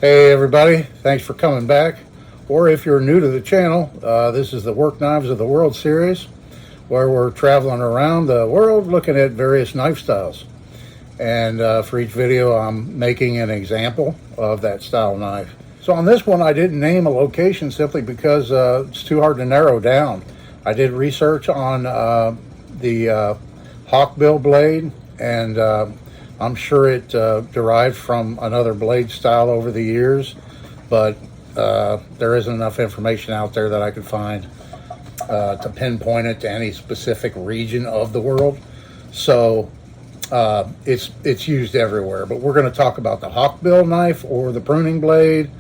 Hey everybody, thanks for coming back. Or if you're new to the channel, this is the Work Knives of the World series, where we're traveling around the world looking at various knife styles. And for each video I'm making an example of that style knife. So on this one I didn't name a location simply because it's too hard to narrow down. I did research on the Hawkbill blade, and I'm sure it derived from another blade style over the years, but there isn't enough information out there that I could find to pinpoint it to any specific region of the world. So it's used everywhere, but we're going to talk about the Hawkbill knife or the pruning blade.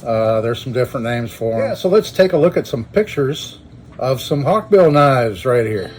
There's some different names for them. Yeah, so let's take a look at some pictures of some Hawkbill knives right here.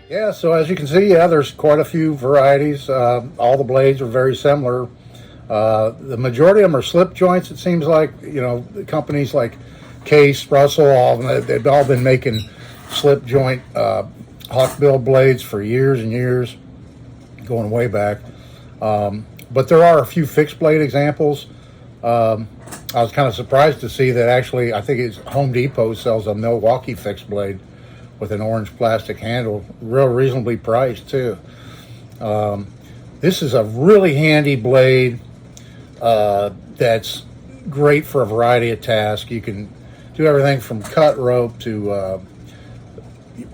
Yeah, so as you can see, there's quite a few varieties. All the blades are very similar. The majority of them are slip joints. It seems like, you know, companies like Case, Russell, they've all been making slip joint Hawkbill blades for years and years, going way back. But there are a few fixed blade examples. I was kind of surprised to see that actually, I think it's Home Depot sells a Milwaukee fixed blade with an orange plastic handle, real reasonably priced too. This is a really handy blade that's great for a variety of tasks. You can do everything from cut rope to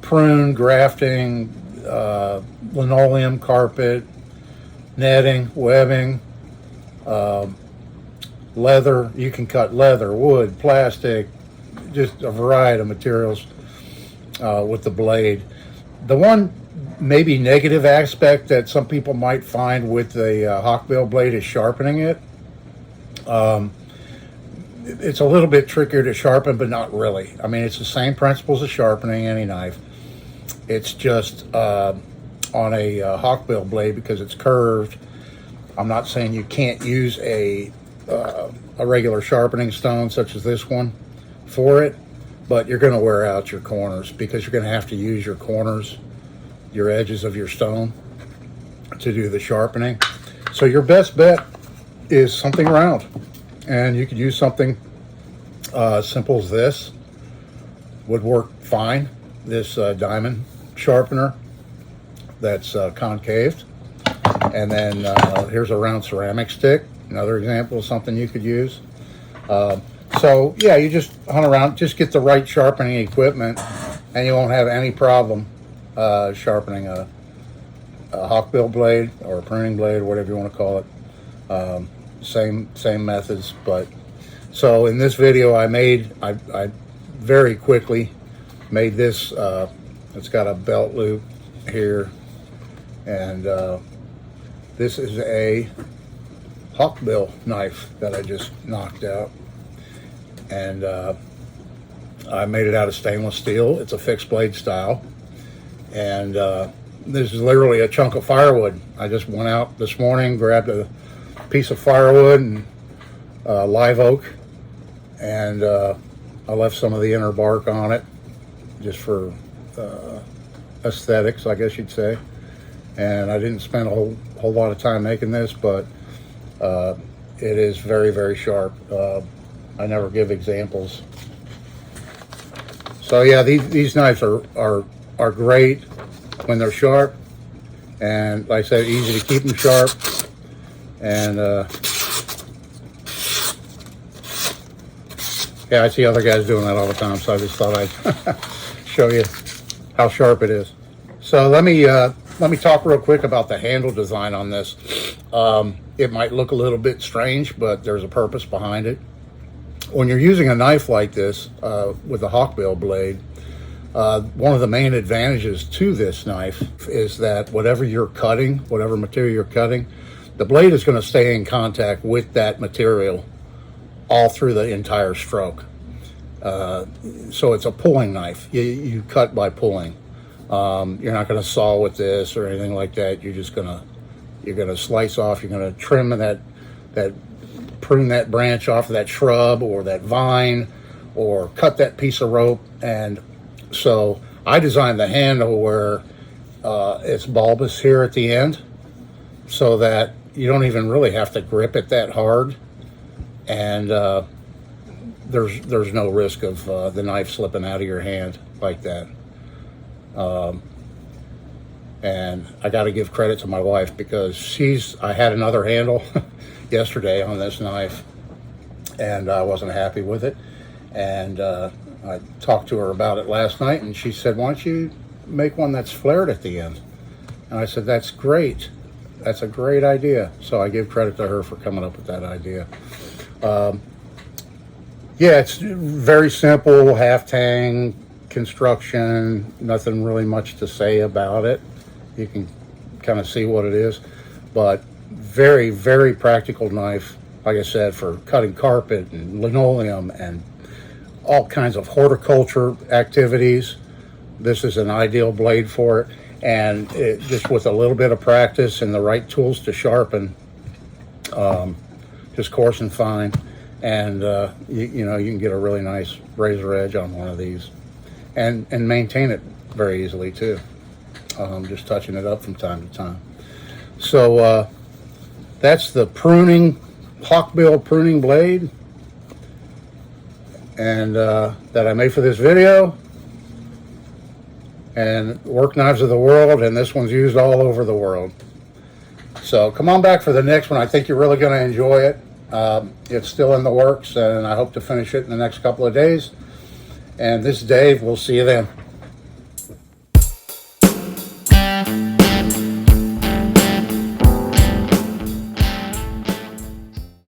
prune, grafting, linoleum, carpet, netting, webbing, leather. You can cut leather, wood, plastic, just a variety of materials with the blade. The one maybe negative aspect that some people might find with the Hawkbill blade is sharpening it. It's a little bit trickier to sharpen, but not really. I mean, it's the same principles of sharpening any knife. It's just on a Hawkbill blade, because it's curved. I'm not saying you can't use a regular sharpening stone such as this one for it, but you're going to wear out your corners, because you're going to have to use your corners, your edges of your stone, to do the sharpening. So your best bet is something round, and you could use something simple as this. Would work fine. This diamond sharpener that's concaved, and then here's a round ceramic stick, another example of something you could use. So yeah, you just hunt around, just get the right sharpening equipment, and you won't have any problem sharpening a Hawkbill blade or a pruning blade, whatever you want to call it. Same methods. But so in this video I very quickly made this. It's got a belt loop here, and this is a Hawkbill knife that I just knocked out. And I made it out of stainless steel. It's a fixed blade style, and this is literally a chunk of firewood. I just went out this morning, grabbed a piece of firewood and live oak, and I left some of the inner bark on it just for aesthetics, I guess you'd say. And I didn't spend a whole lot of time making this, but it is very, very sharp. I never give examples. So yeah, these knives are great when they're sharp, and like I said, easy to keep them sharp. And yeah, I see other guys doing that all the time, so I just thought I'd show you how sharp it is. So let me let me talk real quick about the handle design on this. It might look a little bit strange, but there's a purpose behind it. When you're using a knife like this with a Hawkbill blade, one of the main advantages to this knife is that whatever you're cutting, whatever material you're cutting, the blade is going to stay in contact with that material all through the entire stroke. So it's a pulling knife. You cut by pulling. You're not going to saw with this or anything like that. You're going to slice off. You're going to trim prune that branch off of that shrub or that vine, or cut that piece of rope. And so I designed the handle where it's bulbous here at the end, so that you don't even really have to grip it that hard, and there's no risk of the knife slipping out of your hand like that. And I got to give credit to my wife, because I had another handle yesterday on this knife, and I wasn't happy with it, and I talked to her about it last night, and she said, why don't you make one that's flared at the end? And I said, that's great. That's a great idea. So I give credit to her for coming up with that idea. Yeah, it's very simple, half-tang construction, nothing really much to say about it. You can kind of see what it is, but very, very practical knife, like I said, for cutting carpet and linoleum and all kinds of horticulture activities. This is an ideal blade for it, and just with a little bit of practice and the right tools to sharpen, just coarse and fine, and you know, you can get a really nice razor edge on one of these, and maintain it very easily too, just touching it up from time to time. So that's the Hawkbill pruning blade, and that I made for this video. And work knives of the world, and this one's used all over the world. So come on back for the next one. I think you're really going to enjoy it. It's still in the works, and I hope to finish it in the next couple of days. And this is Dave. We'll see you then.